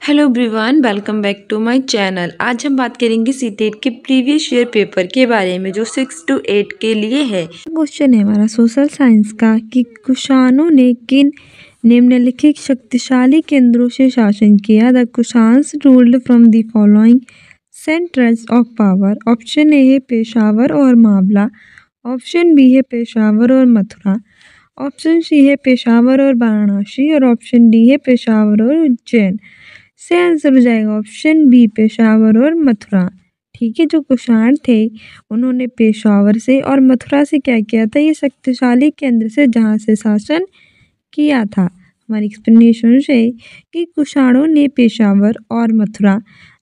Hello everyone, welcome back to my channel. आज हम बात करेंगे सीटेट के प्रीवियस ईयर पेपर के बारे में जो 6 to 8 के लिए है। क्वेश्चन है हमारा सोशल साइंस का कि कुषाणों ने किन निम्नलिखित शक्तिशाली केंद्रों से शासन किया। The Kushans ruled from the following centres of power. Option A है पेशावर और मावला, ऑप्शन बी है पेशावर और मथुरा, ऑप्शन सी है पेशावर और वाराणसी और ऑप्शन डी है पेशावर और उज्जैन। से आंसर हो जाएगा ऑप्शन बी पेशावर और मथुरा। ठीक है, जो कुषाण थे उन्होंने पेशावर से और मथुरा से क्या किया था, ये शक्तिशाली केंद्र से जहाँ से शासन किया था। हमारी एक्सप्लेनेशन से कि कुषाणों ने पेशावर और मथुरा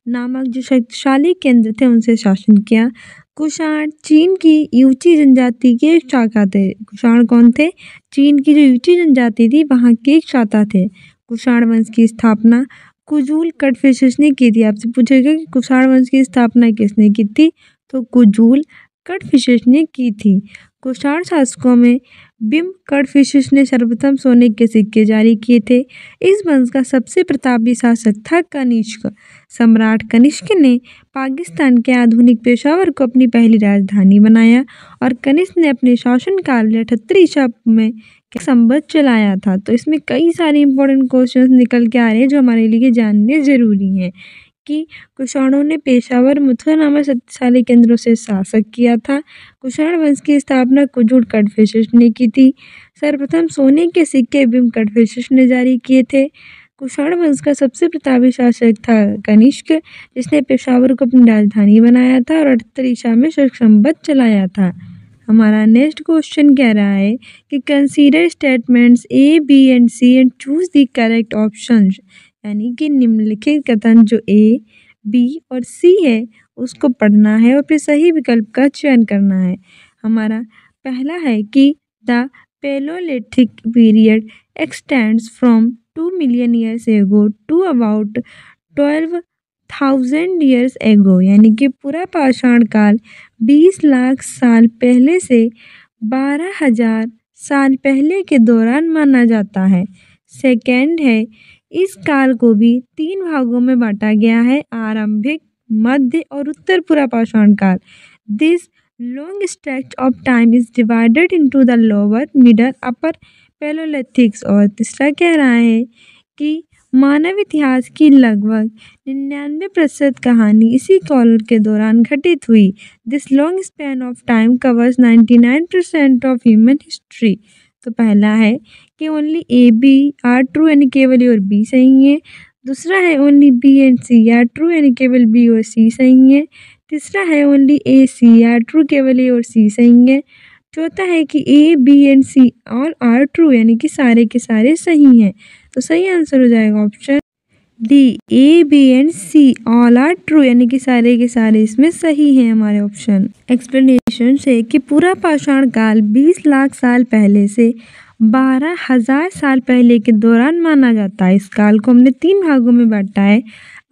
नामक जो शक्तिशाली केंद्र थे उनसे शासन किया। कुषाण चीन की यूची जनजाति के एक शाखा थे। कुषाण कौन थे? चीन की जो यूची जनजाति थी वहाँ के एक शाखा थे। कुषाण वंश की स्थापना कुजूल कटफिशेस ने की थी। आपसे पूछेगा कि कुषाण वंश की स्थापना किसने की थी, तो कुजूल कटफिशेस ने की थी। कुषाण शासकों में बिम कटफिशेस ने सर्वप्रथम सोने के सिक्के जारी किए थे। इस वंश का सबसे प्रतापी शासक था कनिष्क। सम्राट कनिष्क ने पाकिस्तान के आधुनिक पेशावर को अपनी पहली राजधानी बनाया और कनिष्क ने अपने शासनकाल में 78 ईसा में संवत चलाया था। तो इसमें कई सारे इंपॉर्टेंट क्वेश्चंस निकल के आ रहे हैं जो हमारे लिए जानने जरूरी हैं कि कुषाणों ने पेशावर मथुरा नामक शक्तिशाली केंद्रों से शासक किया था। कुषाण वंश की स्थापना कुजूल कटफिशेस ने की थी। सर्वप्रथम सोने के सिक्के बिम कटफिशेस ने जारी किए थे। कुषाण वंश का सबसे प्रतापी शासक था कनिष्क, जिसने पेशावर को अपनी राजधानी बनाया था और 78 ईसा में संवत चलाया था। हमारा नेक्स्ट क्वेश्चन कह रहा है कि consider statements A B and C and choose the correct option. यानी कि निम्नलिखित कथन जो ए बी और सी है उसको पढ़ना है और फिर सही विकल्प का चयन करना है। हमारा पहला है कि the Palaeolithic period extends from 2 million years ago to about 12,000 years ago. यानी कि पूरा पाषाण काल 20 लाख साल पहले से 12,000 साल पहले के दौरान माना जाता है। सेकेंड है इस काल को भी 3 भागों में बांटा गया है, आरंभिक, मध्य और उत्तर पूरा पाषाण काल। This long stretch of time is divided into the lower, middle, upper palaeolithics. और तीसरा कह रहा है कि मानव इतिहास की लगभग 99% कहानी इसी काल के दौरान घटित हुई। This long span of time covers 99% of human history. तो पहला है कि only A B are true, यानी केवल ए और बी सही है। दूसरा है only B and C are true, यानी केवल बी और सी सही है। तीसरा है only A C are true, केवल ए और सी सही है। चौथा है कि A B and C all are true, यानी कि सारे के सारे सही हैं। तो सही आंसर हो जाएगा option D, A B and C all are true, यानी कि सारे के सारे इसमें सही हैं हमारे ऑप्शन। एक्सप्लेनेशन से कि पूरा पाषाण काल 20 लाख साल पहले से 12,000 साल पहले के दौरान माना जाता है। इस काल को हमने 3 भागों में बांटा है,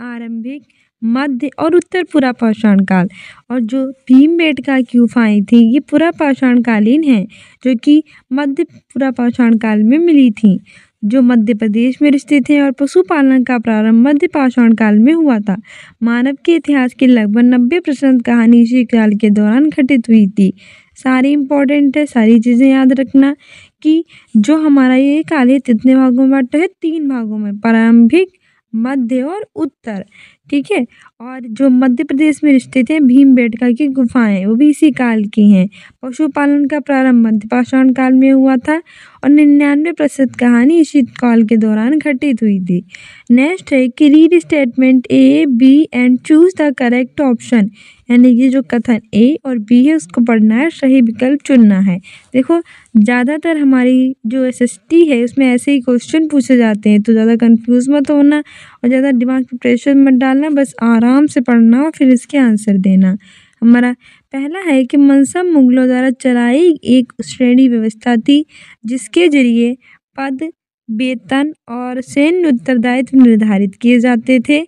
आरंभिक, मध्य और उत्तर पूरा पाषाण काल। और जो भीमबेटका की गुफाएं थी ये पूरा पाषाण कालीन हैं, जो कि मध्य पूरा पाषाण काल में मिली थी, जो मध्य प्रदेश में स्थित है। और पशुपालन का प्रारंभ मध्य पाषाण काल में हुआ था। मानव के इतिहास की लगभग 90% कहानी इसी काल के दौरान घटित हुई थी। सारी इंपॉर्टेंट है, सारी चीज़ें याद रखना कि जो हमारा ये काल है कितने भागों में बांटा है, 3 भागों में, प्रारंभिक, मध्य और उत्तर। ठीक है, और जो मध्य प्रदेश में स्थित है भीमबेटका की गुफाएं वो भी इसी काल की हैं। पशुपालन का प्रारंभ मध्य पाषाण काल में हुआ था और 99% कहानी इसी काल के दौरान घटित हुई थी। नेक्स्ट है कि read statement A B and choose the correct option. यानी कि जो कथन ए और बी है उसको पढ़ना है, सही विकल्प चुनना है। देखो ज़्यादातर हमारी जो एसएसटी है उसमें ऐसे ही क्वेश्चन पूछे जाते हैं, तो ज़्यादा कंफ्यूज मत होना और ज़्यादा दिमाग पे प्रेशर मत डालना, बस आराम से पढ़ना और फिर इसके आंसर देना। हमारा पहला है कि मनसा मुगलों द्वारा चलाई एक श्रेणी व्यवस्था थी जिसके जरिए पद, वेतन और सैन्य उत्तरदायित्व निर्धारित किए जाते थे।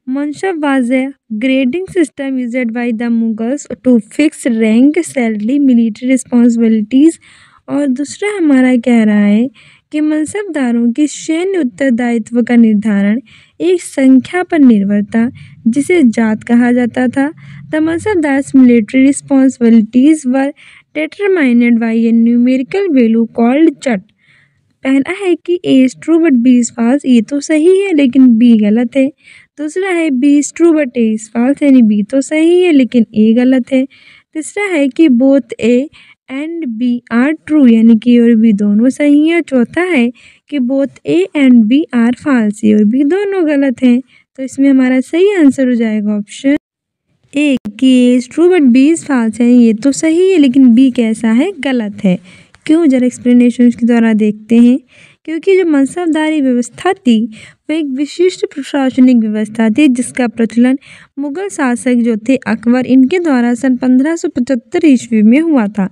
Mansab was a grading system used by the Mughals to fix rank, salary, military responsibilities. और दूसरा हमारा कह रहा है कि मनसबदारों की सैन्य उत्तरदायित्व का निर्धारण एक संख्या पर निर्भरता जिसे जात कहा जाता था। The Mansabdars military responsibilities were determined by a numerical value called चट। पहला है कि A is true but B is false, ये तो सही है लेकिन बी गलत है। दूसरा है B is true but A is false, यानी बी तो सही है लेकिन ए गलत है। तीसरा है कि both A and B are true, यानी कि ए और बी दोनों सही है। चौथा है कि both A and B are false, A और बी दोनों गलत हैं। तो इसमें हमारा सही आंसर हो जाएगा ऑप्शन ए कि A is true but B is false है, ये तो सही है लेकिन बी कैसा है, गलत है। क्यों, जरा एक्सप्लेनेशन के द्वारा देखते हैं। क्योंकि जो मनसबदारी व्यवस्था थी वो एक विशिष्ट प्रशासनिक व्यवस्था थी जिसका प्रचलन मुगल शासक जो थे अकबर, इनके द्वारा सन 1575 ईस्वी में हुआ था।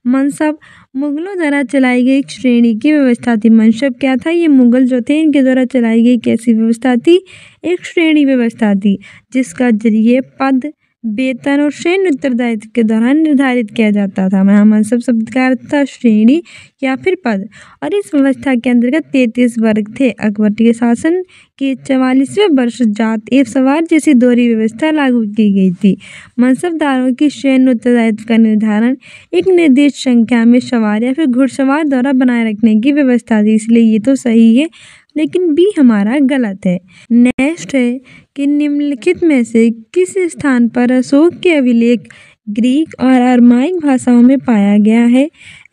मनसब मुगलों द्वारा चलाई गई एक श्रेणी की व्यवस्था थी। मनसब क्या था, ये मुगल जो थे इनके द्वारा चलाई गई कैसी व्यवस्था थी, एक श्रेणी व्यवस्था थी जिसका जरिए पद, वेतन और सैन्य उत्तरदायित्व के दौरान निर्धारित किया जाता था। वहाँ मनसब शब्द का अर्थ था श्रेणी या फिर पद, और इस व्यवस्था के अंतर्गत 33 वर्ग थे। अकबर के शासन के 44वें वर्ष जात एवं सवार जैसी दोहरी व्यवस्था लागू की गई थी। मनसबदारों की सैन्य उत्तरदायित्व का निर्धारण एक निर्दिष्ट संख्या में सवार या फिर घुड़सवार द्वारा बनाए रखने की व्यवस्था थी, इसलिए ये तो सही है लेकिन बी हमारा गलत है। नेक्स्ट है कि निम्नलिखित में से किस स्थान पर अशोक के अभिलेख ग्रीक और अरमाइक भाषाओं में पाया गया है।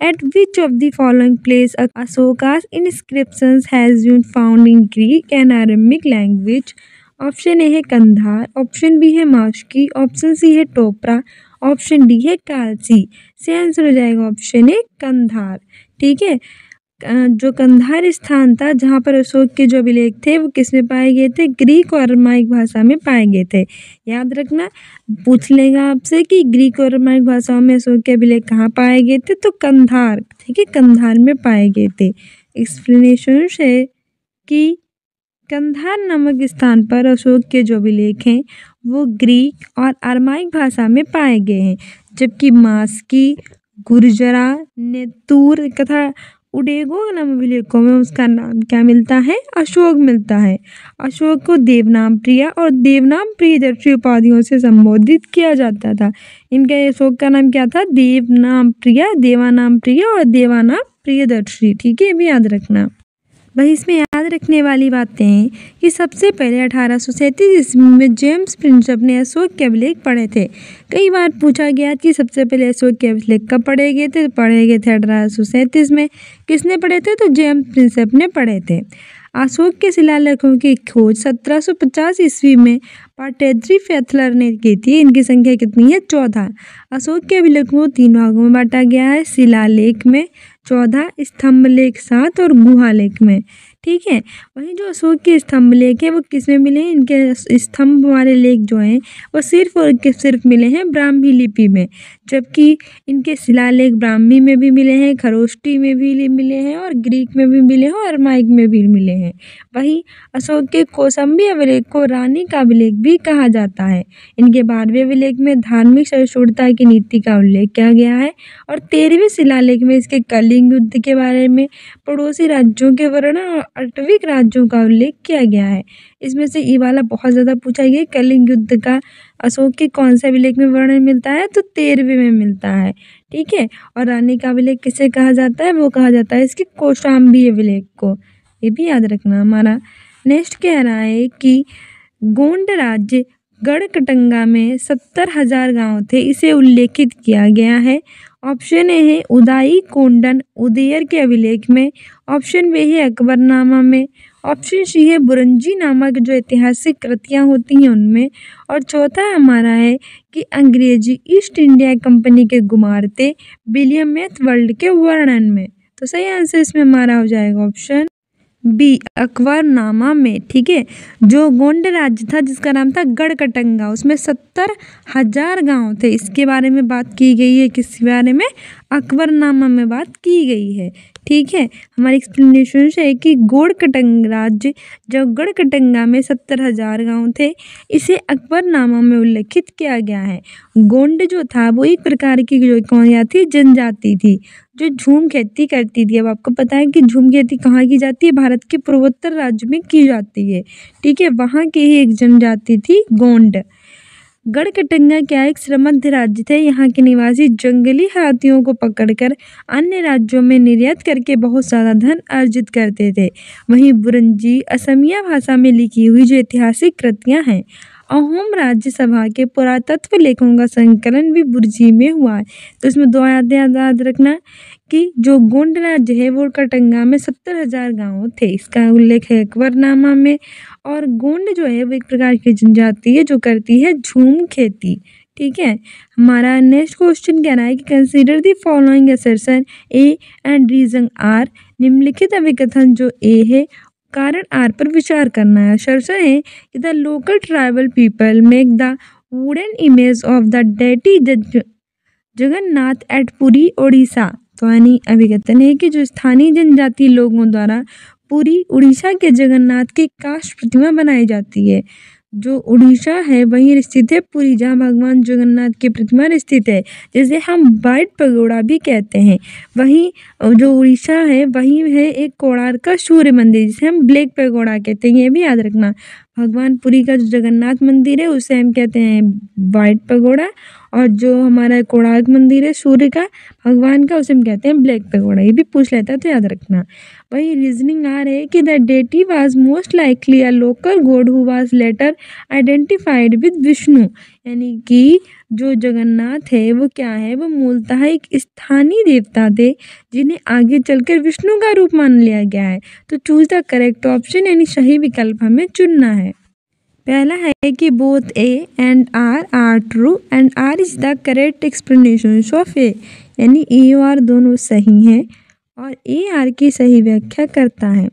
At which of the following place Ashoka's inscriptions has been found in Greek and Aramaic language. Option A है कंधार, ऑप्शन बी है मास्की, ऑप्शन सी है टोपरा, ऑप्शन डी है कालसी। से आंसर हो जाएगा ऑप्शन ए कंधार। ठीक है, जो कंधार स्थान था जहाँ पर अशोक के जो अभिलेख थे वो किस में पाए गए थे, ग्रीक और अरमाइक भाषा में पाए गए थे। याद रखना, पूछ लेगा आपसे कि ग्रीक और अरमाइक भाषाओं में अशोक के अभिलेख कहाँ पाए गए थे, तो कंधार, ठीक है, कंधार में पाए गए थे। एक्सप्लेनेशन है कि कंधार नामक स्थान पर अशोक के जो अभिलेख हैं वो ग्रीक और अरमाइक भाषा में पाए गए हैं, जबकि मास्की, गुर्जरा, नेतूर तथा उडेगो नाम अभिलेखों में उसका नाम क्या मिलता है, अशोक मिलता है। अशोक को देवनाम प्रिय और देवनाम प्रियदर्शी उपाधियों से संबोधित किया जाता था। इनका अशोक का नाम क्या था, देवनाम प्रिय, देवानाम प्रिय और देवानाम प्रियदर्शी। ठीक है, भी याद रखना। वही इसमें याद रखने वाली बातें हैं कि सबसे पहले 1837 ईस्वी में जेम्स प्रिंसप ने अशोक के अभिलेख पढ़े थे। कई बार पूछा गया कि सबसे पहले अशोक के अभिलेख कब पढ़े गए थे, तो पढ़े गए थे 1837 में। किसने पढ़े थे, तो जेम्स प्रिंसप ने पढ़े थे। अशोक के शिलालेखों की खोज 1750 ईस्वी में पाटेद्री फेथलर ने की थी। इनकी संख्या कितनी है, 14। अशोक के अभिलेखों को 3 भागों में बांटा गया है, शिलालेख में 14, स्तंभलेख 7 और गुहालेख में। ठीक है, वहीं जो अशोक के स्तंभलेख है वो किस में मिले हैं, इनके स्तंभ वाले लेख जो हैं वो सिर्फ और सिर्फ मिले हैं ब्राह्मी लिपि में, जबकि इनके शिलालेख ब्राह्मी में भी मिले हैं, खरोष्टी में भी मिले हैं और ग्रीक में भी मिले हैं और अरमाइक में भी मिले हैं। वहीं अशोक के कौशाम्बी अभिलेख को रानी का अभिलेख भी कहा जाता है। इनके 12वें अभिलेख में धार्मिक सहिष्णुता की नीति का उल्लेख किया गया है और 13वें शिलालेख में इसके कलिंग युद्ध के बारे में, पड़ोसी राज्यों के वर्णन और अटविक राज्यों का उल्लेख किया गया है। इसमें से ये वाला बहुत ज़्यादा पूछा गया, कलिंग युद्ध का अशोक के कौन से अभिलेख में वर्णन मिलता है, तो 13वें में मिलता है। ठीक है, और रानी का अभिलेख किसे कहा जाता है, वो कहा जाता है इसके कौशाम्बी अभिलेख को, ये भी याद रखना हमारा। नेक्स्ट कह रहा है कि गोंड राज्य गढ़कटंगा में 70,000 गांव थे, इसे उल्लेखित किया गया है। ऑप्शन ए है उदाई कोंडन उदयर के अभिलेख में, ऑप्शन बी है अकबरनामा में, ऑप्शन सी है बुरंजी नामा की जो ऐतिहासिक कृतियाँ होती हैं उनमें, और चौथा हमारा है कि अंग्रेजी ईस्ट इंडिया कंपनी के गुमारते विलियम मैथवर्ल्ड के वर्णन में। तो सही आंसर इसमें हमारा हो जाएगा ऑप्शन बी, अकबरनामा में। ठीक है, जो गोंड राज्य था जिसका नाम था गढ़कटंगा, उसमें 70,000 गांव थे, इसके बारे में बात की गई है। किस बारे में, अकबरनामा में बात की गई है। ठीक है, हमारी एक्सप्लेनेशन है कि गढ़कटंग राज्य जो गढ़कटंगा में 70,000 गांव थे, इसे अकबरनामा में उल्लेखित किया गया है। गोंड जो था वो एक प्रकार की जो कौन थी जनजाति थी जो झूम खेती करती थी। अब आपको पता है कि झूम खेती कहाँ की जाती है, भारत के पूर्वोत्तर राज्य में की जाती है, ठीक है। वहाँ की ही एक जनजाति थी गोंड। गढ़कटंगा क्या एक श्रीमंत राज्य थे। यहाँ के निवासी जंगली हाथियों को पकड़कर अन्य राज्यों में निर्यात करके बहुत ज़्यादा धन अर्जित करते थे। वहीं बुरंजी असमिया भाषा में लिखी हुई जो ऐतिहासिक कृतियाँ हैं, अहोम राज्यसभा के पुरातत्व लेखों का संकलन भी बुरजी में हुआ है। तो इसमें दो याद रखना कि जो गोंड राज्य है वो कटंगा में 70,000 गाँव थे। इसका उल्लेख है अकबरनामा में। और गोंड जो है वो एक प्रकार की जनजाति है जो करती है झूम खेती, ठीक है। हमारा नेक्स्ट क्वेश्चन कह रहा है कि consider the following assertion A and reason R. निम्नलिखित अभिकथन जो ए है कारण आर पर विचार करना है। असर्शन है कि the local tribal people make the wooden image of the deity Jagannath at Puri Odisha. तो यानी अभिकथन है कि जो स्थानीय जनजाति लोगों द्वारा पुरी उड़ीसा के जगन्नाथ की काष्ठ प्रतिमा बनाई जाती है। जो उड़ीसा है वहीं स्थित है पुरी, जहाँ भगवान जगन्नाथ की प्रतिमा स्थित है, जैसे हम वाइट पगोड़ा भी कहते हैं। वहीं जो उड़ीसा है वहीं है एक कोणार्क का सूर्य मंदिर जिसे हम ब्लैक पगोड़ा कहते हैं, ये भी याद रखना। भगवान पुरी का जो जगन्नाथ मंदिर है उसे हम कहते हैं वाइट पगोड़ा, और जो हमारा कोणार्क मंदिर है सूर्य का भगवान का उसे हम कहते हैं ब्लैक पगोड़ा। ये भी पूछ लेता है तो याद रखना। वही रीजनिंग आ रही है कि the deity was most likely a local God who was later identified with Vishnu. यानी कि जो जगन्नाथ है वो क्या है, वो मूलतः एक स्थानीय देवता थे जिन्हें आगे चलकर विष्णु का रूप मान लिया गया है। तो चूज द करेक्ट ऑप्शन यानी सही विकल्प हमें चुनना है। पहला है कि both A and R true and R is the correct explanation of A. यानी ए और आर दोनों सही हैं और ए आर की सही व्याख्या करता है।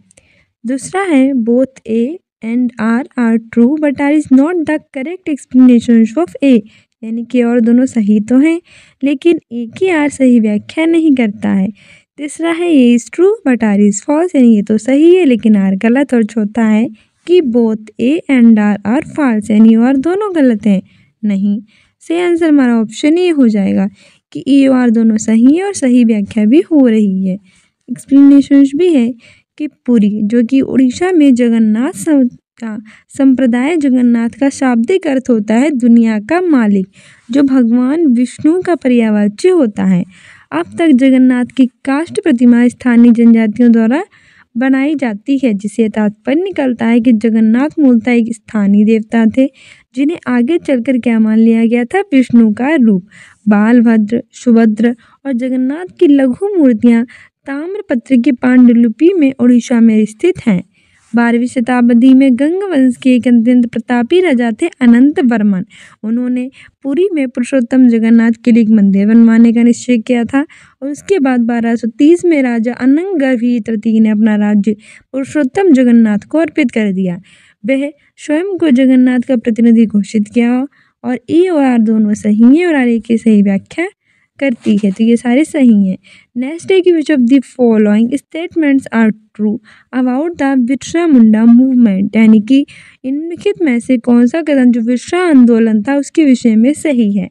दूसरा है both A and R true but R is not the correct explanation of A. यानी कि और दोनों सही तो हैं लेकिन ए की आर सही व्याख्या नहीं करता है। तीसरा है A is true but R is false, यानी ये तो सही है लेकिन आर गलत। और चौथा है कि both A and R false, यानी और दोनों गलत हैं। नहीं, सही आंसर हमारा ऑप्शन ए हो जाएगा कि ए और दोनों सही है और सही व्याख्या भी हो रही है। एक्सप्लेनेशन भी है कि पुरी जो कि उड़ीसा में जगन्नाथ का संप्रदाय, जगन्नाथ का शाब्दिक अर्थ होता है दुनिया का मालिक, जो भगवान विष्णु का पर्यायवाची होता है। अब तक जगन्नाथ की काष्ठ प्रतिमा स्थानीय जनजातियों द्वारा बनाई जाती है, जिसे तात्पर्य निकलता है कि जगन्नाथ मूलतः एक स्थानीय देवता थे जिन्हें आगे चलकर क्या मान लिया गया था, विष्णु का रूप। बालभद्र, सुभद्र और जगन्नाथ की लघु मूर्तियां ताम्रपत्र की पांडुलिपि में उड़ीसा में स्थित हैं। 12वीं शताब्दी में गंग वंश के एक अत्यंत प्रतापी राजा थे अनंत वर्मन। उन्होंने पुरी में पुरुषोत्तम जगन्नाथ के लिए एक मंदिर बनवाने का निश्चय किया था और उसके बाद 1230 में राजा अनंगभीर तृतीय ने अपना राज्य पुरुषोत्तम जगन्नाथ को अर्पित कर दिया। वह स्वयं को जगन्नाथ का प्रतिनिधि घोषित किया और ए और आर दोनों सही है और आर की सही व्याख्या करती है। तो ये सारे सही हैं। नेक्स्ट है कि which of the following statements are true about the Birsa Munda movement. यानी कि इनमें में से कौन सा कदम जो बिरसा आंदोलन था उसके विषय में सही है।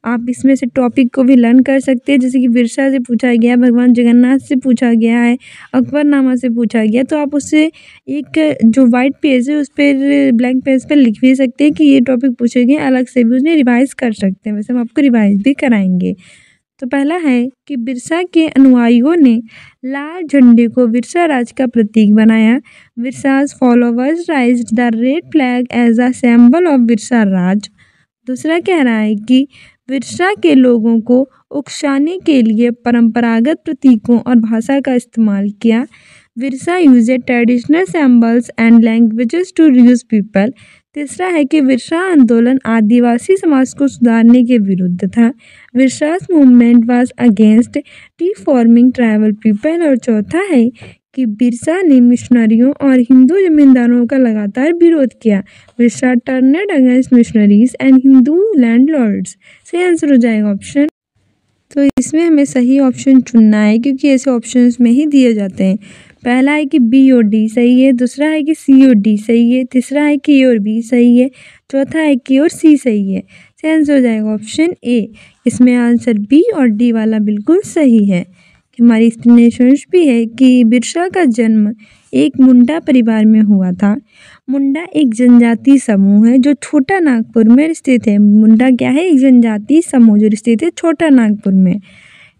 आप इसमें से टॉपिक को भी लर्न कर सकते हैं, जैसे कि बिरसा से पूछा गया, भगवान जगन्नाथ से पूछा गया है, अकबरनामा से पूछा गया। तो आप उससे एक जो वाइट पेज है उस पर ब्लैंक पेज पर लिख भी सकते हैं कि ये टॉपिक पूछे गए, अलग से भी उन्हें रिवाइज कर सकते हैं। वैसे हम आपको रिवाइज भी कराएंगे। तो पहला है कि बिरसा के अनुयायियों ने लाल झंडे को बिरसा राज का प्रतीक बनाया। Birsa's followers raised the red flag as a symbol of Birsa Raj. दूसरा कह रहा है कि बिरसा के लोगों को उकसाने के लिए परंपरागत प्रतीकों और भाषा का इस्तेमाल किया। Birsa used traditional symbols and languages to reduce people. तीसरा है कि बिरसा आंदोलन आदिवासी समाज को सुधारने के विरुद्ध था। Birsa's movement was against deforming tribal people. और चौथा है कि बिरसा ने मिशनरियों और हिंदू जमींदारों का लगातार विरोध किया। Birsa turned against missionaries and Hindu landlords. सही आंसर हो जाएगा ऑप्शन। तो इसमें हमें सही ऑप्शन चुनना है क्योंकि ऐसे ऑप्शंस में ही दिए जाते हैं। पहला है कि बी और डी सही है, दूसरा है कि सी और डी सही है, तीसरा है कि ए और बी सही है, चौथा है कि और सी सही है। इसका आंसर हो जाएगा ऑप्शन ए। इसमें आंसर बी और डी वाला बिल्कुल सही है। हमारी एक्सप्लेनेशन भी है कि बिरसा का जन्म एक मुंडा परिवार में हुआ था। मुंडा एक जनजाति समूह है जो छोटा नागपुर में स्थित है। मुंडा क्या है? एक जनजाति समूह जो स्थित है छोटा नागपुर में।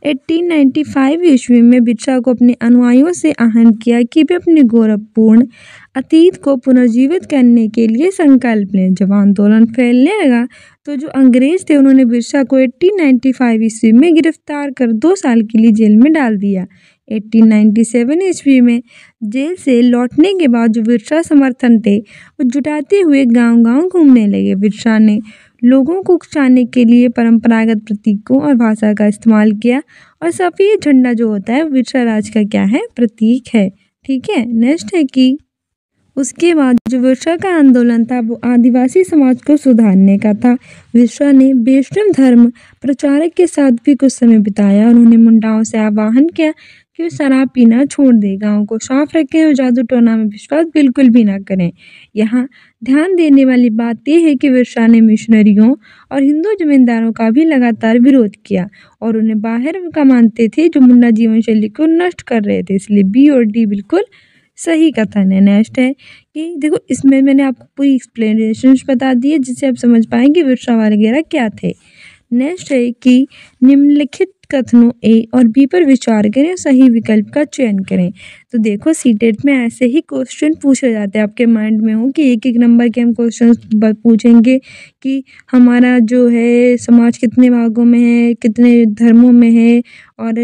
1895 ईस्वी में बिरसा को अपने अनुयायियों से आहवान किया कि वे अपने गौरवपूर्ण अतीत को पुनर्जीवित करने के लिए संकल्प लें। जब आंदोलन फैलने लगा तो जो अंग्रेज थे उन्होंने बिरसा को 1895 ईस्वी में गिरफ्तार कर 2 साल के लिए जेल में डाल दिया। 1897 ईस्वी में जेल से लौटने के बाद जो बिरसा समर्थन थे वो जुटाते हुए गांव-गांव घूमने लगे। बिरसा ने लोगों को उकसाने के लिए परंपरागत प्रतीकों और भाषा का इस्तेमाल किया और सफ़ेद झंडा जो होता है बिरसा राज का क्या है? प्रतीक है। ठीक है। नेक्स्ट है कि उसके बाद जो बिरसा का आंदोलन था वो आदिवासी समाज को सुधारने का था। बिरसा ने वैष्णव धर्म प्रचारक के साथ भी कुछ समय बिताया। उन्होंने मुंडाओं से आह्वान किया कि वे शराब पीना छोड़ दें, गाँव को साफ रखें और जादू टोना में विश्वास बिल्कुल भी ना करें। यहाँ ध्यान देने वाली बात यह है कि बिरसा ने मिशनरियों और हिंदू जमींदारों का भी लगातार विरोध किया और उन्हें बाहर का मानते थे जो मुंडा जीवन शैली को नष्ट कर रहे थे। इसलिए बी और डी बिल्कुल सही कथन है। नेक्स्ट है कि देखो इसमें मैंने आपको पूरी एक्सप्लेनेशन बता दी है जिससे आप समझ पाएंगे बिरसा वगैरह क्या थे। नेक्स्ट है कि निम्नलिखित कथनों ए और बी पर विचार करें, सही विकल्प का चयन करें। तो देखो सीटेट में ऐसे ही क्वेश्चन पूछे जाते हैं, आपके माइंड में हो कि एक एक नंबर के हम क्वेश्चन पूछेंगे कि हमारा जो है समाज कितने भागों में है, कितने धर्मों में है और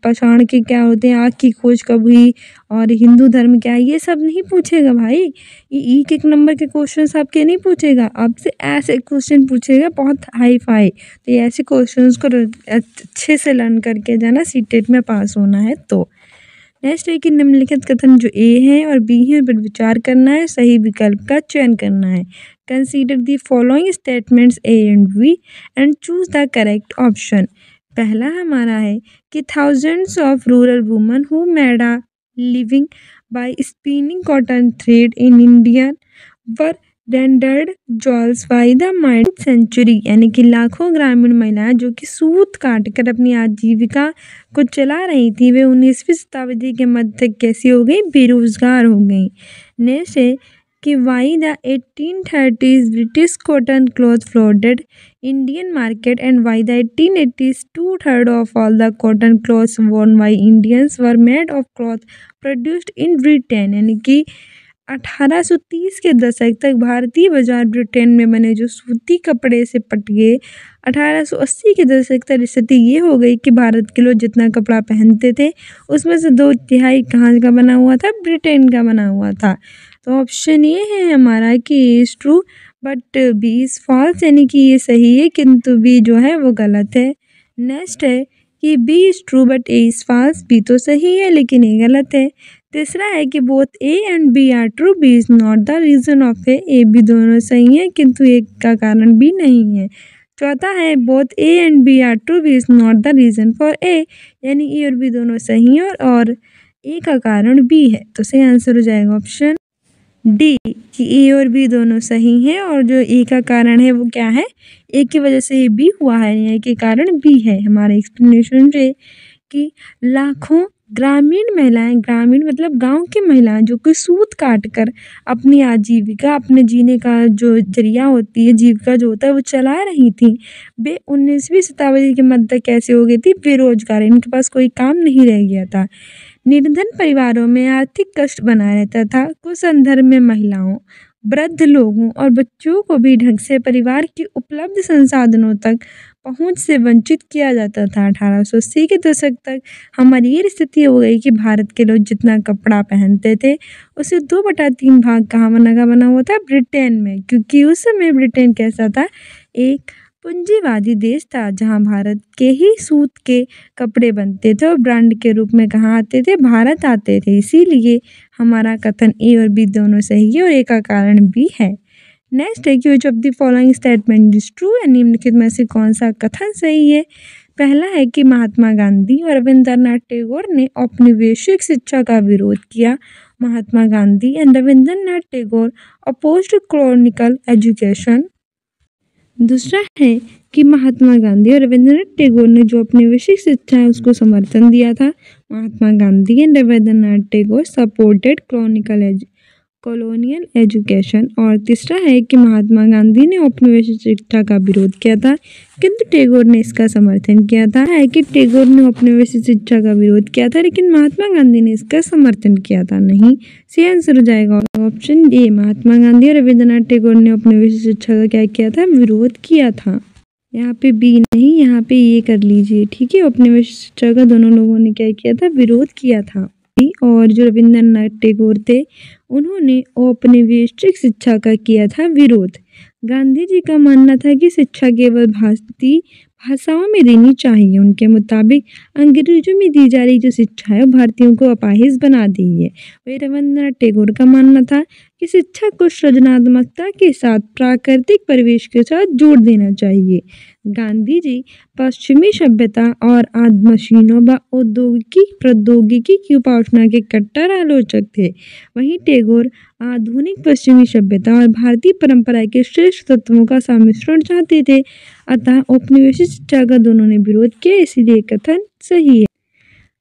पाषाण के क्या होते हैं, आग की खोज कब हुई और हिंदू धर्म क्या है, ये सब नहीं पूछेगा भाई। ये एक एक नंबर के क्वेश्चन आपके नहीं पूछेगा, आपसे ऐसे क्वेश्चन पूछेगा बहुत हाई फाई। तो ये ऐसे क्वेश्चन को अच्छे से लर्न करके जाना सीटेट में पास होना है। तो नेक्स्ट है कि निम्नलिखित कथन जो ए है और बी है पर विचार करना है, सही विकल्प का चयन करना है। Consider the following statements A and B and choose the correct option. पहला हमारा है कि thousands of rural women who made a living by spinning cotton thread in India were rendered jobless by the 19th century, यानी कि लाखों ग्रामीण महिलाएं जो कि सूत काट कर अपनी आजीविका को चला रही थी वे 19वीं शताब्दी के मध्य तक कैसी हो गई? बेरोजगार हो गई। नेक्स्ट है कि by the 1830s British cotton cloth flooded Indian market and by the 1880s 2/3 of all the cotton cloths worn by Indians were made of cloth produced in Britain, यानी कि 1830 के दशक तक भारतीय बाजार ब्रिटेन में बने जो सूती कपड़े से पट गए। 1880 के दशक तक स्थिति ये हो गई कि भारत के लोग जितना कपड़ा पहनते थे उसमें से 2/3 कहाँ का बना हुआ था? ब्रिटेन का बना हुआ था। तो ऑप्शन ये है हमारा कि is true but B is false, यानी कि ये सही है किंतु बी जो है वो गलत है। नेक्स्ट है कि B is true but A is false, B तो सही है लेकिन ये गलत है। तीसरा है कि both A and B are true, B is not the reason of A B दोनों सही है किंतु एक का कारण बी नहीं है। चौथा है both A and B are true, B is not the reason for A, यानी ए और बी दोनों सही हैं और ए का कारण बी है। तो सही आंसर हो जाएगा ऑप्शन डी कि ए और बी दोनों सही हैं और जो ए का कारण है वो क्या है? ए की वजह से ये बी हुआ है, ए के कारण बी है। हमारा एक्सप्लेनेशन है कि लाखों ग्रामीण महिलाएं, ग्रामीण मतलब गांव की महिलाएं जो कि सूत काट कर अपनी आजीविका, अपने जीने का जो जरिया होती है, जीविका जो होता है वो चला रही थी, वे 19वीं शताब्दी के मध्य तक कैसे हो गई थी? बेरोजगार, इनके पास कोई काम नहीं रह गया था। निर्धन परिवारों में आर्थिक कष्ट बना रहता था। कुछ संदर्भ में महिलाओं, वृद्ध लोगों और बच्चों को भी ढंग से परिवार की उपलब्ध संसाधनों तक पहुंच से वंचित किया जाता था। 1880 के दशक तक हमारी ये स्थिति हो गई कि भारत के लोग जितना कपड़ा पहनते थे उसे 2/3 भाग कहाँ बना हुआ था? ब्रिटेन में, क्योंकि उस समय ब्रिटेन कैसा था? एक पूंजीवादी देश था जहां भारत के ही सूत के कपड़े बनते थे और ब्रांड के रूप में कहाँ आते थे? भारत आते थे। इसीलिए हमारा कथन ए और बी दोनों सही है और ए का कारण बी है। नेक्स्ट है कि which of the following statement is true, निम्नलिखित में से कौन सा कथन सही है? पहला है कि महात्मा गांधी और रविंद्रनाथ टैगोर ने औपनिवेशिक शिक्षा का विरोध किया। Mahatma Gandhi and Rabindranath Tagore opposed colonial education. दूसरा है कि महात्मा गांधी और रविंद्रनाथ टैगोर ने जो अपनी वैश्विक शिक्षा है उसको समर्थन दिया था। Mahatma Gandhi and Rabindranath Tagore supported colonial education. और तीसरा है कि महात्मा गांधी ने औपनिवेशिक शिक्षा का विरोध किया था किंतु टैगोर ने इसका समर्थन किया था। है कि टैगोर ने औपनिवेशिक शिक्षा का विरोध किया था लेकिन महात्मा गांधी ने इसका समर्थन किया था नहीं। सी आंसर हो जाएगा ऑप्शन ए, महात्मा गांधी और रविंद्रनाथ टैगोर ने औपनिवेशिक शिक्षा का क्या किया था, विरोध किया था। यहाँ पे बी नहीं, यहाँ पे ये कर लीजिए, ठीक है। औपनिवेशिक शिक्षा का दोनों लोगों ने क्या किया था, विरोध किया था। और जो रविंद्रनाथ टैगोर थे उन्होंने औपनिवेशिक शिक्षा का किया था विरोध। गांधी जी का मानना था कि शिक्षा केवल भारतीय भाषाओं में देनी चाहिए। उनके मुताबिक अंग्रेजों में दी जा रही जो शिक्षा है भारतीयों को अपाहिज बना दी है। वही रविंद्रनाथ टैगोर का मानना था कि शिक्षा को सृजनात्मकता के साथ प्राकृतिक परिवेश के साथ जोड़ देना चाहिए। गांधी जी पश्चिमी सभ्यता और मशीनों व औद्योगिक प्रौद्योगिकी की उपासना के कट्टर आलोचक थे। वहीं टैगोर आधुनिक पश्चिमी सभ्यता और भारतीय परंपरा के श्रेष्ठ तत्वों का सम्मिश्रण चाहते थे। अतः औपनिवेशिक शिक्षा का दोनों ने विरोध किया, इसीलिए कथन सही है।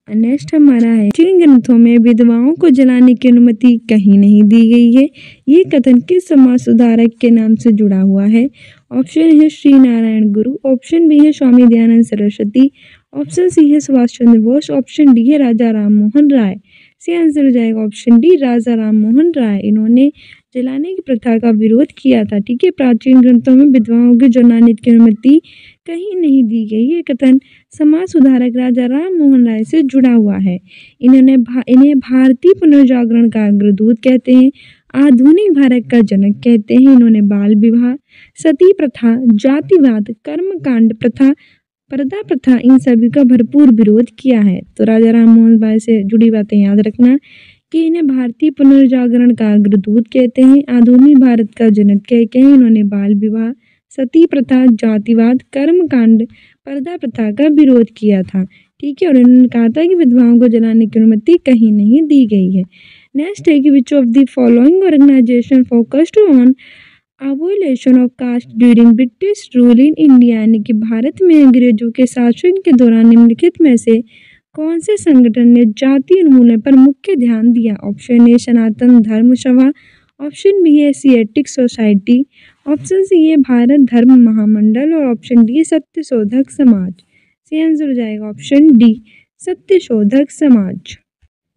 नेक्स्ट हमारा है, प्राचीन ग्रंथों में विधवाओं को जलाने की अनुमति कहीं नहीं दी गई है। ये कथन किस समाज सुधारक के नाम से जुड़ा हुआ है? ऑप्शन है श्री नारायण गुरु, ऑप्शन बी है स्वामी दयानंद सरस्वती, ऑप्शन सी है सुभाष चंद्र बोस, ऑप्शन डी है राजा राम मोहन राय। सी आंसर हो जाएगा ऑप्शन डी, राजा राम मोहन राय। इन्होंने जलाने की प्रथा का विरोध किया था, ठीक है। प्राचीन ग्रंथों में विधवाओं के जलाने की अनुमति कहीं नहीं दी गई। ये कथन समाज सुधारक राजा राम मोहन राय से जुड़ा हुआ है। इन्हें भारतीय पुनर्जागरण का अग्रदूत कहते हैं, आधुनिक भारत का जनक कहते हैं। इन्होंने बाल विवाह, सती प्रथा, जातिवाद, कर्मकांड प्रथा, पर्दा प्रथा, इन सभी का भरपूर विरोध किया है। तो राजा राम मोहन राय से जुड़ी बातें याद रखना कि इन्हें भारतीय पुनर्जागरण का अग्रदूत कहते हैं, आधुनिक भारत का जनक कहते हैं। इन्होंने बाल विवाह, सती प्रथा, जातिवाद, कर्मकांड, पर्दा प्रथा का विरोध किया था, ठीक है। और इन्होंने कहा था कि विधवाओं को जलाने की अनुमति कहीं नहीं दी गई है। नेक्स्ट है कि which of the following organisation focused on abolition of caste during British rule in India, यानी कि भारत में अंग्रेजों के शासन के दौरान निम्नलिखित में से कौन से संगठन ने जाति उन्मूलन पर मुख्य ध्यान दिया? ऑप्शन ए सनातन धर्म सभा, ऑप्शन बी है एशियाटिक सोसाइटी, ऑप्शन सी है भारत धर्म महामंडल और ऑप्शन डी सत्य शोधक समाज। सी आंसर हो जाएगा ऑप्शन डी, सत्य शोधक समाज।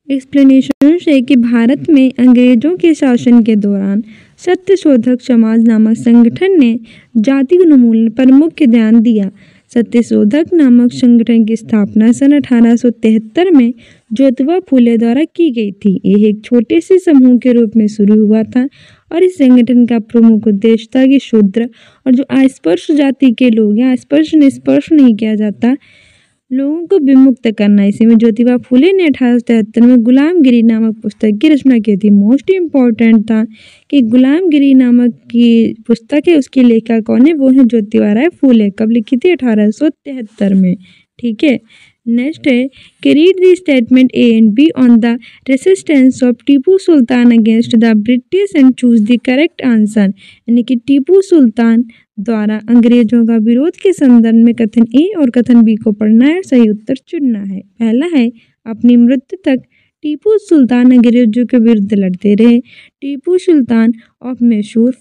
एक्सप्लेनेशन है कि भारत में अंग्रेजों के शासन के दौरान सत्य शोधक समाज नामक संगठन ने जाति उन्मूलन पर मुख्य ध्यान दिया। सत्य शोधक नामक संगठन की स्थापना सन 1873 में ज्योतिबा फूले द्वारा की गई थी। यह एक छोटे से समूह के रूप में शुरू हुआ था और इस संगठन का प्रमुख उद्देश्य था कि शूद्र और जो अस्पृश्य जाति के लोग या स्पर्श नहीं किया जाता लोगों को विमुक्त करना। इसी में ज्योतिबा फूले ने 1873 में गुलामगिरी नामक पुस्तक की रचना की थी। मोस्ट इम्पॉर्टेंट था कि गुलामगिरी नामक की पुस्तक है उसकी लेखक कौन है, वो है ज्योतिबा राय फूले। कब लिखी थी? 1873 में, ठीक है। नेक्स्ट है कि read the statement A and be on the resistance of Tipu Sultan against the British and choose the correct answer, यानी कि टीपू सुल्तान द्वारा अंग्रेजों का विरोध के संदर्भ में कथन ए और कथन बी को पढ़ना है, सही उत्तर चुनना है। पहला है अपनी मृत्यु तक टीपू सुल्तान अंग्रेजों के विरुद्ध लड़ते रहे। Tipu Sultan of Mysore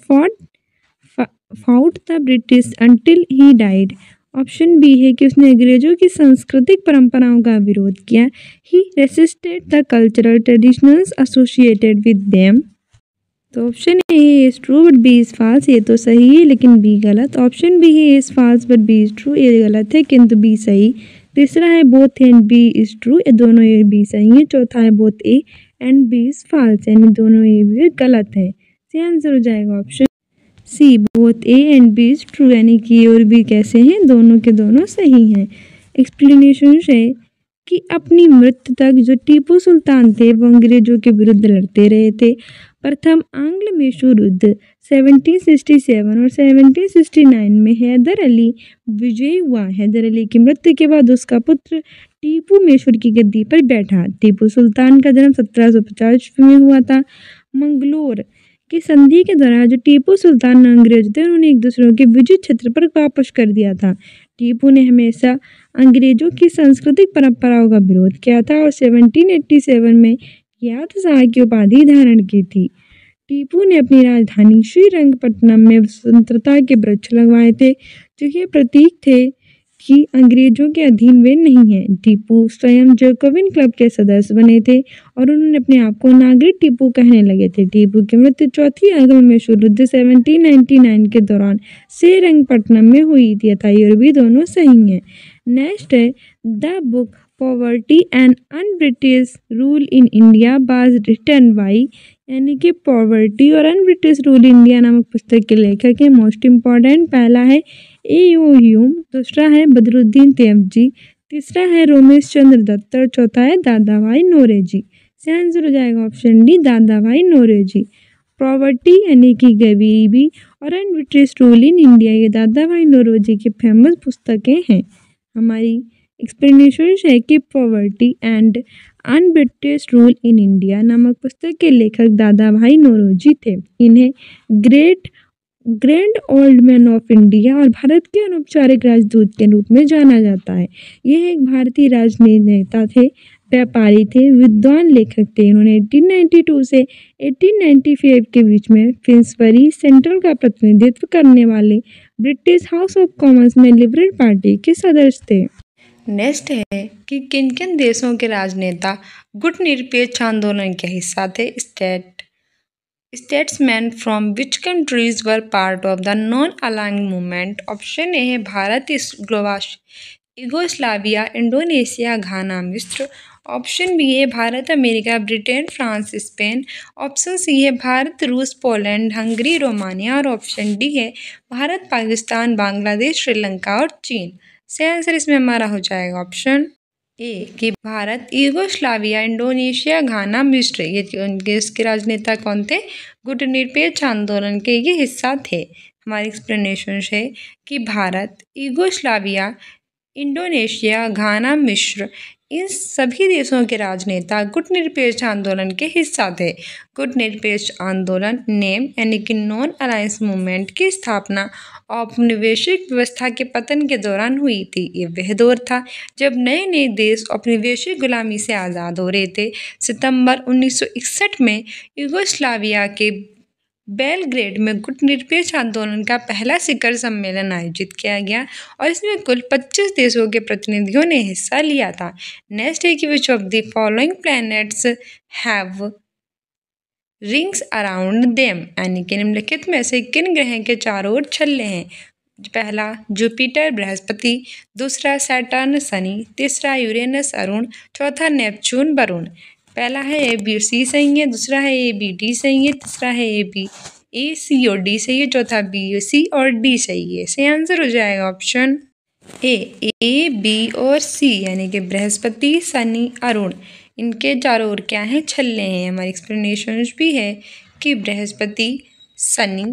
fought the British until he died. Option B है कि उसने अंग्रेजों की सांस्कृतिक परंपराओं का विरोध किया। He resisted the cultural traditions associated with them. तो option A is true but B is false, ये तो सही है लेकिन बी गलत। ऑप्शन बी है is false but B is true, ये गलत है किंतु बी सही। तीसरा है both A and B is true, ये दोनों ए बी सही है। चौथा है both A and B is false, यानी दोनों ए बी गलत है। सी आंसर हो जाएगा option C, both A and B is true, यानी कि ए और बी कैसे हैं, दोनों के दोनों सही हैं। एक्सप्लेनेशन है कि अपनी मृत्यु तक जो टीपू सुल्तान थे वो अंग्रेजों के विरुद्ध लड़ते रहे थे। प्रथम आंग्ल मैसूर युद्ध 1767 और 1769 में हैदर अली विजयी हुआ। हैदर अली की मृत्यु के बाद उसका पुत्र टीपू मैसूर की गद्दी पर बैठा। टीपू सुल्तान का जन्म 1750 में हुआ था। मंगलोर की संधि के दौरान जो टीपू सुल्तान अंग्रेज थे उन्होंने एक दूसरे के विजित क्षेत्र पर वापस कर दिया था। टीपू ने हमेशा अंग्रेजों की सांस्कृतिक परंपराओं का विरोध किया था और 1787 में याद शाह की उपाधि धारण की थी। टीपू ने अपनी राजधानी श्रीरंगपट्टनम में स्वतंत्रता के वृक्ष लगवाए थे, जो ये प्रतीक थे कि अंग्रेजों के अधीन वे नहीं हैं। टीपू स्वयं जैकोबिन क्लब के सदस्य बने थे और उन्होंने अपने आप को नागरिक टीपू कहने लगे थे। टीपू की मृत्यु 4 अगस्त में शुरू 1799 के दौरान श्रीरंगपट्टनम में हुई थी। यथा और भी दोनों सही हैं। नेक्स्ट है the book poverty and un British rule in India was written by, यानी कि पॉवर्टी और अन ब्रिटिश रूल इंडिया नामक पुस्तक के लेखक है। मोस्ट इम्पॉर्टेंट पहला है ए.यू. ह्यूम, दूसरा है बदरुद्दीन तैयबजी, तीसरा है रोमेश चंद्र दत्त और चौथा है दादा भाई नौरोजी। से आंसर हो जाएगा ऑप्शन डी दादा भाई नौरोजी। पॉवर्टी यानी कि गरीबी और अन ब्रिटिश रूल इन इंडिया ये दादा भाई नौरोजी की फेमस पुस्तकें हैं। हमारी एक्सप्लेनेशन है कि poverty and un British rule in India नामक पुस्तक के लेखक दादा भाई नौरोजी थे। इन्हें grand old man of India और भारत के अनौपचारिक राजदूत के रूप में जाना जाता है। यह एक भारतीय राजनीतिक नेता थे, व्यापारी थे, विद्वान लेखक थे। इन्होंने 1892 से 1895 के बीच में फिन्सबरी सेंट्रल का प्रतिनिधित्व करने वाले ब्रिटिश हाउस ऑफ कॉमन्स में लिबरल पार्टी के सदस्य थे। नेक्स्ट है कि किन किन देशों के राजनेता गुटनिरपेक्ष आंदोलन के हिस्सा थे। Statesmen from which countries were part of the non aligning movement. Option A है भारत, यूगोस्लाविया, इंडोनेशिया, घाना, मिस्र। ऑप्शन बी है Bharat, America, Britain, France, Spain. Option C है भारत, रूस, पोलैंड, हंगरी, रोमानिया और ऑप्शन डी है भारत, पाकिस्तान, बांग्लादेश, श्रीलंका और चीन। सही आंसर इसमें हमारा हो जाएगा ऑप्शन ए कि भारत, यूगोस्लाविया, इंडोनेशिया, घाना, मिस्र। ये उनके इसके राजनेता कौन थे? गुटनिरपेक्ष आंदोलन के ये हिस्सा थे। हमारी एक्सप्लेनेशन है कि भारत, यूगोस्लाविया, इंडोनेशिया, घाना, मिस्र इन सभी देशों के राजनेता गुटनिरपेक्ष आंदोलन के हिस्सा थे। गुटनिरपेक्ष आंदोलन नेम यानी कि नॉन अलायंस मूवमेंट की स्थापना औपनिवेशिक व्यवस्था के पतन के दौरान हुई थी। ये वह दौर था जब नए नए देश औपनिवेशिक गुलामी से आज़ाद हो रहे थे। सितंबर 1961 में यूगोस्लाविया के बेलग्रेड में गुटनिरपेक्ष आंदोलन का पहला शिखर सम्मेलन आयोजित किया गया और इसमें कुल 25 देशों के प्रतिनिधियों ने हिस्सा लिया था। नेक्स्ट है कि which of the following planets have rings around them, यानी कि निम्नलिखित में से किन ग्रह के चारों ओर छल्ले हैं। पहला जुपिटर बृहस्पति, दूसरा सैटर्न शनि, तीसरा यूरेनस अरुण, चौथा नेपच्यून वरुण। पहला है ए बी सी सही है, दूसरा है ए बी डी सही है, तीसरा है ए सी और डी सही है, चौथा बी सी और डी सही है। सही आंसर हो जाएगा ऑप्शन ए बी और सी, यानी कि बृहस्पति, शनि, अरुण इनके चारों ओर क्या है? छल्ले हैं। हमारी एक्सप्लेनेशन भी है कि बृहस्पति, शनि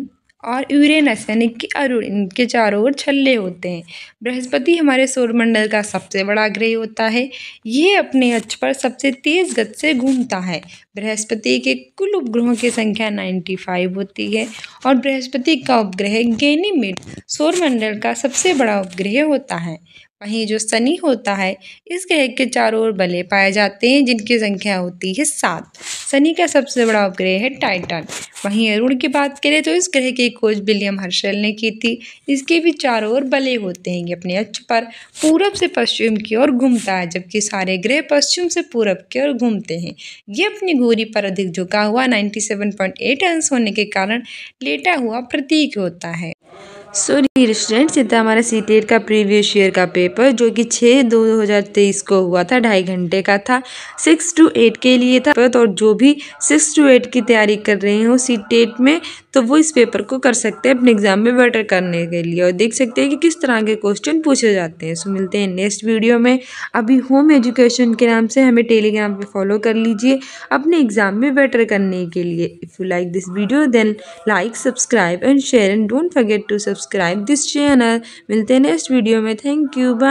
और यूरेनस यानी कि अरुण इनके चारों ओर छल्ले होते हैं। बृहस्पति हमारे सौरमंडल का सबसे बड़ा ग्रह होता है। ये अपने अक्ष पर सबसे तेज गति से घूमता है। बृहस्पति के कुल उपग्रहों की संख्या 95 होती है और बृहस्पति का उपग्रह गैनीमेड सौरमंडल का सबसे बड़ा उपग्रह होता है। वहीं जो शनि होता है इस ग्रह के चारों ओर बले पाए जाते हैं जिनकी संख्या होती है 7। शनि का सबसे बड़ा उपग्रह है टाइटन। वहीं अरुण की बात करें तो इस ग्रह की खोज विलियम हर्शल ने की थी। इसके भी चारों ओर बले होते हैं। ये अपने अक्ष पर पूरब से पश्चिम की ओर घूमता है, जबकि सारे ग्रह पश्चिम से पूरब की ओर घूमते हैं। ये अपनी धुरी पर अधिक झुका हुआ 97.8 अंश होने के कारण लेटा हुआ प्रतीक होता है। सो डियर स्टूडेंट्स, ये था हमारा सीटेट का प्रीवियस ईयर का पेपर जो कि 6/2/2023 को हुआ था। 2.5 घंटे का था। 6 to 8 के लिए था। और जो भी 6 to 8 की तैयारी कर रहे हो सीटेट में, तो वो इस पेपर को कर सकते हैं अपने एग्जाम में बेटर करने के लिए और देख सकते हैं कि किस तरह के क्वेश्चन पूछे जाते हैं। सो मिलते हैं नेक्स्ट वीडियो में। अभी होम एजुकेशन के नाम से हमें टेलीग्राम पे फॉलो कर लीजिए अपने एग्जाम में बेटर करने के लिए। If you like this video then like, subscribe and share and don't forget to subscribe this channel. मिलते हैं नेक्स्ट वीडियो में। Thank you, bye.